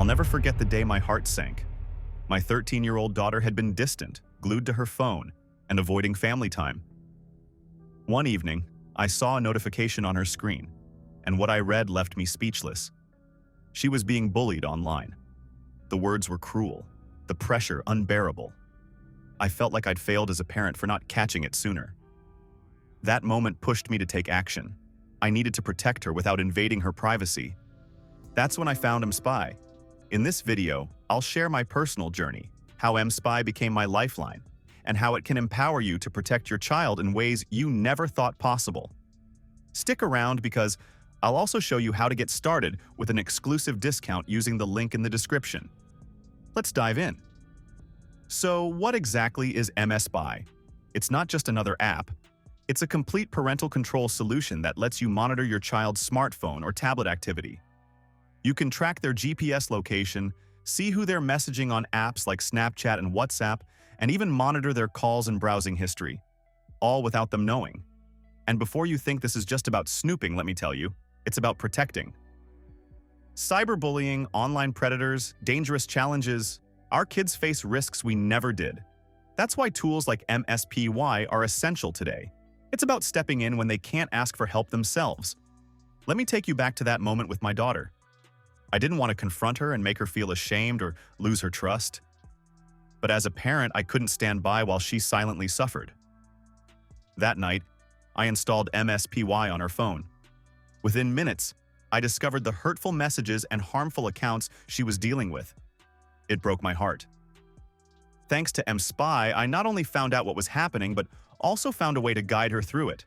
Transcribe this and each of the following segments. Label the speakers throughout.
Speaker 1: I'll never forget the day my heart sank. My 13-year-old daughter had been distant, glued to her phone, and avoiding family time. One evening, I saw a notification on her screen, and what I read left me speechless. She was being bullied online. The words were cruel, the pressure unbearable. I felt like I'd failed as a parent for not catching it sooner. That moment pushed me to take action. I needed to protect her without invading her privacy. That's when I found mSpy. In this video, I'll share my personal journey, how mSpy became my lifeline, and how it can empower you to protect your child in ways you never thought possible. Stick around because I'll also show you how to get started with an exclusive discount using the link in the description. Let's dive in. So, what exactly is mSpy? It's not just another app. It's a complete parental control solution that lets you monitor your child's smartphone or tablet activity. You can track their GPS location, see who they're messaging on apps like Snapchat and WhatsApp, and even monitor their calls and browsing history, all without them knowing. And before you think this is just about snooping, let me tell you, it's about protecting. Cyberbullying, online predators, dangerous challenges, our kids face risks we never did. That's why tools like mSpy are essential today. It's about stepping in when they can't ask for help themselves. Let me take you back to that moment with my daughter. I didn't want to confront her and make her feel ashamed or lose her trust. But as a parent, I couldn't stand by while she silently suffered. That night, I installed mSpy on her phone. Within minutes, I discovered the hurtful messages and harmful accounts she was dealing with. It broke my heart. Thanks to mSpy, I not only found out what was happening, but also found a way to guide her through it.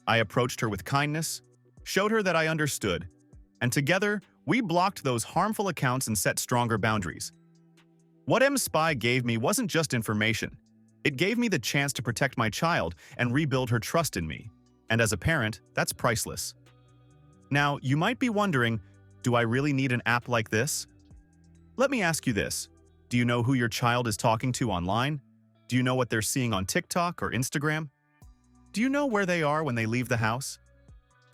Speaker 1: I approached her with kindness, showed her that I understood, and together, we blocked those harmful accounts and set stronger boundaries. What mSpy gave me wasn't just information. It gave me the chance to protect my child and rebuild her trust in me. And as a parent, that's priceless. Now, you might be wondering, do I really need an app like this? Let me ask you this. Do you know who your child is talking to online? Do you know what they're seeing on TikTok or Instagram? Do you know where they are when they leave the house?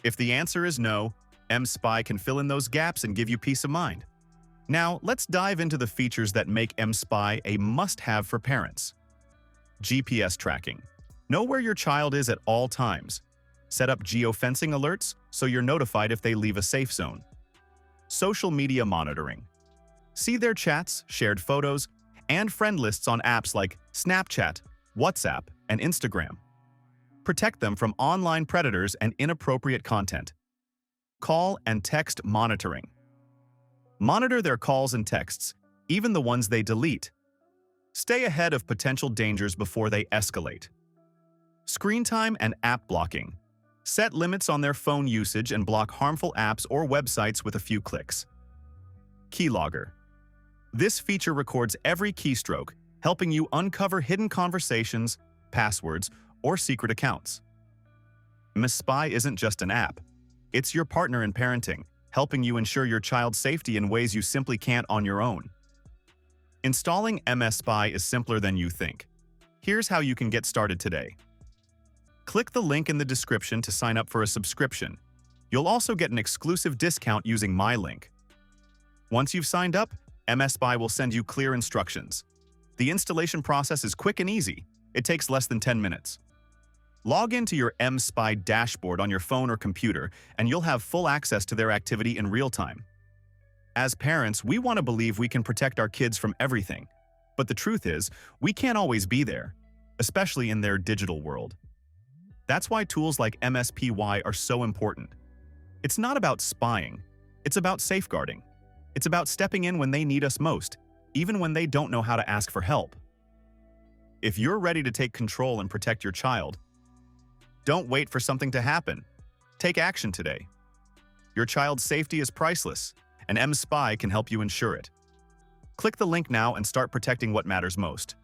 Speaker 1: If the answer is no, mSpy can fill in those gaps and give you peace of mind. Now, let's dive into the features that make mSpy a must-have for parents. GPS tracking. Know where your child is at all times. Set up geofencing alerts so you're notified if they leave a safe zone. Social media monitoring. See their chats, shared photos, and friend lists on apps like Snapchat, WhatsApp, and Instagram. Protect them from online predators and inappropriate content. Call and text monitoring. Monitor their calls and texts, even the ones they delete. Stay ahead of potential dangers before they escalate. Screen time and app blocking. Set limits on their phone usage and block harmful apps or websites with a few clicks. Keylogger. This feature records every keystroke, helping you uncover hidden conversations, passwords, or secret accounts. mSpy isn't just an app. It's your partner in parenting, helping you ensure your child's safety in ways you simply can't on your own. Installing mSpy is simpler than you think. Here's how you can get started today. Click the link in the description to sign up for a subscription. You'll also get an exclusive discount using my link. Once you've signed up, mSpy will send you clear instructions. The installation process is quick and easy. It takes less than 10 minutes. Log into your mSpy dashboard on your phone or computer, and you'll have full access to their activity in real time. As parents, we want to believe we can protect our kids from everything. But the truth is, we can't always be there, especially in their digital world. That's why tools like mSpy are so important. It's not about spying. It's about safeguarding. It's about stepping in when they need us most, even when they don't know how to ask for help. If you're ready to take control and protect your child, don't wait for something to happen. Take action today. Your child's safety is priceless, and mSpy can help you ensure it. Click the link now and start protecting what matters most.